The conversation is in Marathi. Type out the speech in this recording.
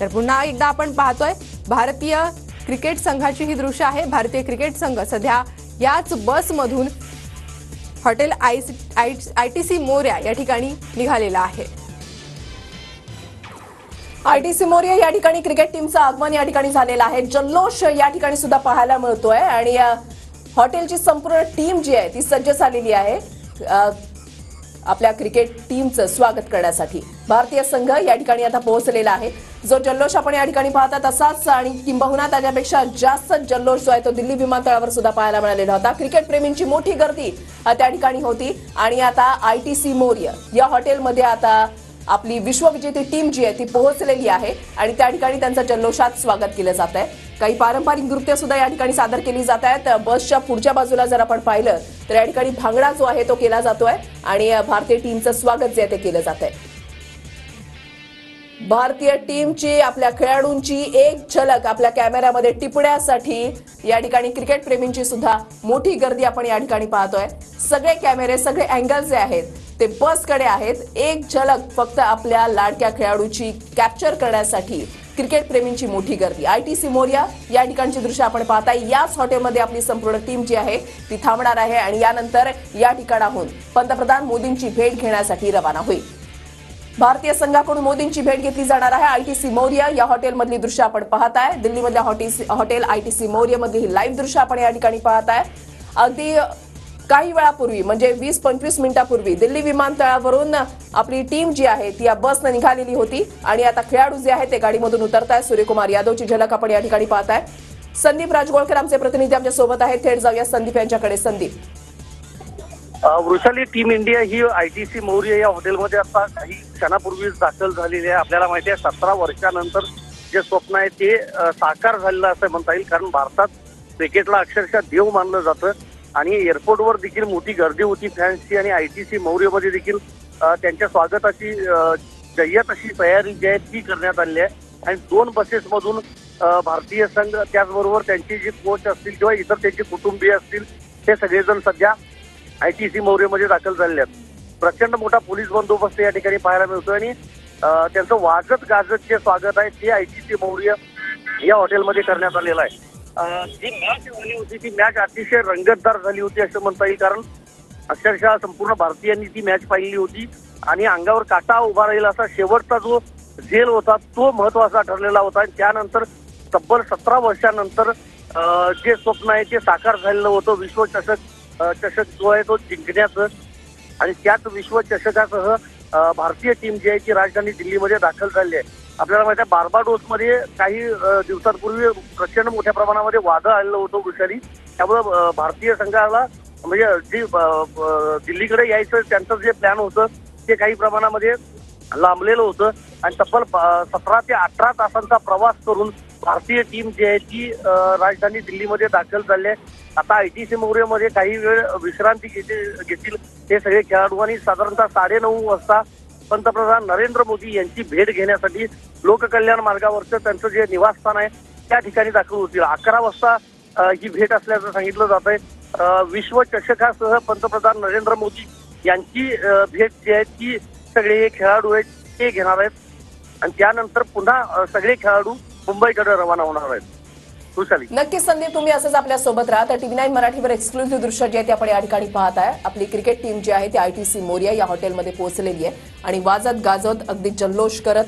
तर पुन्हा एकदा आपण पाहतोय भारतीय क्रिकेट संघाची ही दृश्य आहे। भारतीय क्रिकेट संघ सध्या याच बसमधून हॉटेल आयटीसी मोरया या ठिकाणी निघालेला आहे। आयटीसी मोरया या ठिकाणी क्रिकेट टीमचं आगमन या ठिकाणी झालेलं आहे। जल्लोष या ठिकाणी सुद्धा पाहायला मिळतोय आणि हॉटेलची संपूर्ण टीम जी आहे ती सज्ज झालेली आहे आपल्या क्रिकेट टीमचं स्वागत करण्यासाठी। भारतीय संघ या ठिकाणी आता पोहोचलेला आहे। जो जल्लोष आपण या ठिकाणी पाहता तसाच आणि किंबहुना त्याच्यापेक्षा जास्त जल्लोष जो आहे तो दिल्ली विमानतळावर सुद्धा पाहायला मिळालेला होता। क्रिकेट प्रेमींची मोठी गर्दी त्या ठिकाणी होती आणि आता आयटीसी मोरया या हॉटेलमध्ये आता आपली विश्वविजेती टीम जी आहे ती पोहोचलेली आहे आणि त्या ठिकाणी त्यांचं जल्लोषात स्वागत केलं जात आहे। काही पारंपरिक नृत्य सुद्धा या ठिकाणी सादर केली जात आहेत। बसच्या पुढच्या बाजूला जर आपण पाहिलं तर या ठिकाणी भांगडा जो आहे तो केला जातोय आणि भारतीय टीमचं स्वागत जे आहे ते केलं जात आहे। भारतीय टीमची आपल्या खेळाडूंची एक झलक आपल्या कॅमेऱ्यामध्ये टिपण्यासाठी या ठिकाणी क्रिकेट प्रेमींची सुद्धा मोठी गर्दी आपण या ठिकाणी पाहतोय। सगळे कॅमेरे सगळे अँगल जे आहेत ते बसकडे आहेत। एक झलक फक्त आपल्या लाडक्या खेळाडूची कॅप्चर करण्यासाठी क्रिकेट प्रेमींची मोठी गर्दी। आयटीसी मोरया या ठिकाणची दृश्य आपण पाहताय। याच हॉटेलमध्ये आपली संपूर्ण टीम जी आहे ती थांबणार आहे आणि यानंतर या ठिकाणाहून पंतप्रधान मोदींची भेट घेण्यासाठी रवाना होईल। भारतीय संघाकडून मोदींची भेट घेतली जाणार आहे। आयटीसी मोरया या हॉटेलमधली दृश्य आपण पाहताय। दिल्लीमधल्या हॉटेल आयटीसी मोरया मधली लाईव्ह दृश्य आपण या ठिकाणी पाहताय। अगदी काही वेळापूर्वी म्हणजे 20-25 मिनिटांपूर्वी दिल्ली विमानतळावरून आपली टीम जी आहे ती या बसने निघालेली होती आणि आता खेळाडू जे आहेत ते गाडीमधून उतरतायत। सूर्यकुमार यादवची झलक आपण या ठिकाणी पाहताय। संदीप राजगोळकर आमचे प्रतिनिधी आमच्या सोबत आहेत। थेट जाऊया संदीप यांच्याकडे। संदीप, वृषाली टीम इंडिया ही आयटीसी मोरया या हॉटेलमध्ये आता काही क्षणापूर्वीच दाखल झालेली आहे। आपल्याला माहिती आहे 17 वर्षानंतर जे स्वप्न आहे ते साकार झालेलं असं म्हणता येईल, कारण भारतात क्रिकेटला अक्षरशः देव मानलं जातं आणि एअरपोर्टवर देखील मोठी गर्दी होती फॅन्सची आणि आयटीसी मोरयामध्ये देखील त्यांच्या स्वागताची जय्यत अशी तयारी जी आहे ती करण्यात आली आहे आणि 2 बसेसमधून भारतीय संघ त्याचबरोबर त्यांचे जे कोच असतील किंवा इतर त्यांचे कुटुंबीय असतील ते सगळेजण सध्या आयटीसी मोरयामध्ये दाखल झालेले आहेत। प्रचंड मोठा पोलीस बंदोबस्त या ठिकाणी पाहायला मिळतोय आणि त्यांचं वाजत गाजत जे स्वागत आहे ते आयटीसी मोरया या हॉटेलमध्ये करण्यात आलेलं आहे। जी मॅच झाली होती ती मॅच अतिशय रंगतदार झाली होती असं म्हणता येईल, कारण अक्षरशः संपूर्ण भारतीयांनी ती मॅच पाहिली होती आणि अंगावर काटा उभा राहील असा शेवटचा जो झेल होता तो महत्वाचा ठरलेला होता आणि त्यानंतर तब्बल 17 वर्षानंतर जे स्वप्न आहे ते साकार झालेलं होतं विश्वचषक जो आहे तो जिंकण्याचं आणि त्याच विश्वचषकासह भारतीय टीम जी आहे ती राजधानी दिल्लीमध्ये दाखल झाली आहे। आपल्याला माहिती आहे बार्बाडोसमध्ये काही दिवसांपूर्वी प्रचंड मोठ्या प्रमाणामध्ये वादळ आलेलं होतं वृषाली, त्यामुळं भारतीय संघाला म्हणजे जी दिल्लीकडे यायचं त्यांचं जे प्लॅन होतं ते काही प्रमाणामध्ये लांबलेलं होतं आणि तब्बल 17 ते 18 तासांचा प्रवास करून भारतीय टीम जी आहे ती राजधानी दिल्लीमध्ये दाखल झाली आहे। आता आयटीसी मोरयामध्ये काही वेळ विश्रांती घेतील हे सगळे खेळाडू आणि साधारणतः 9:30 वाजता पंतप्रधान नरेंद्र मोदी यांची भेट घेण्यासाठी लोककल्याण मार्गावरचं त्यांचं जे निवासस्थान आहे त्या ठिकाणी दाखल होतील। 11 वाजता ही भेट असल्याचं सांगितलं जात आहे। विश्वचषकासह पंतप्रधान नरेंद्र मोदी यांची भेट जी आहे ती सगळे हे खेळाडू आहेत ते घेणार आहेत आणि त्यानंतर पुन्हा सगळे खेळाडू मुंबईकडे रवाना होणार आहेत। नक्कीच संदीप, तुम्ही असंच आपल्या सोबत राहा। तर TV9 मराठीवर एक्सक्लुझिव्ह दृश्य जे आहे ते आपण या ठिकाणी पाहताय। आपली क्रिकेट टीम जी आहे ती आयटीसी मोरया या हॉटेलमध्ये पोहोचलेली आहे आणि वाजत गाजत अगदी जल्लोष करत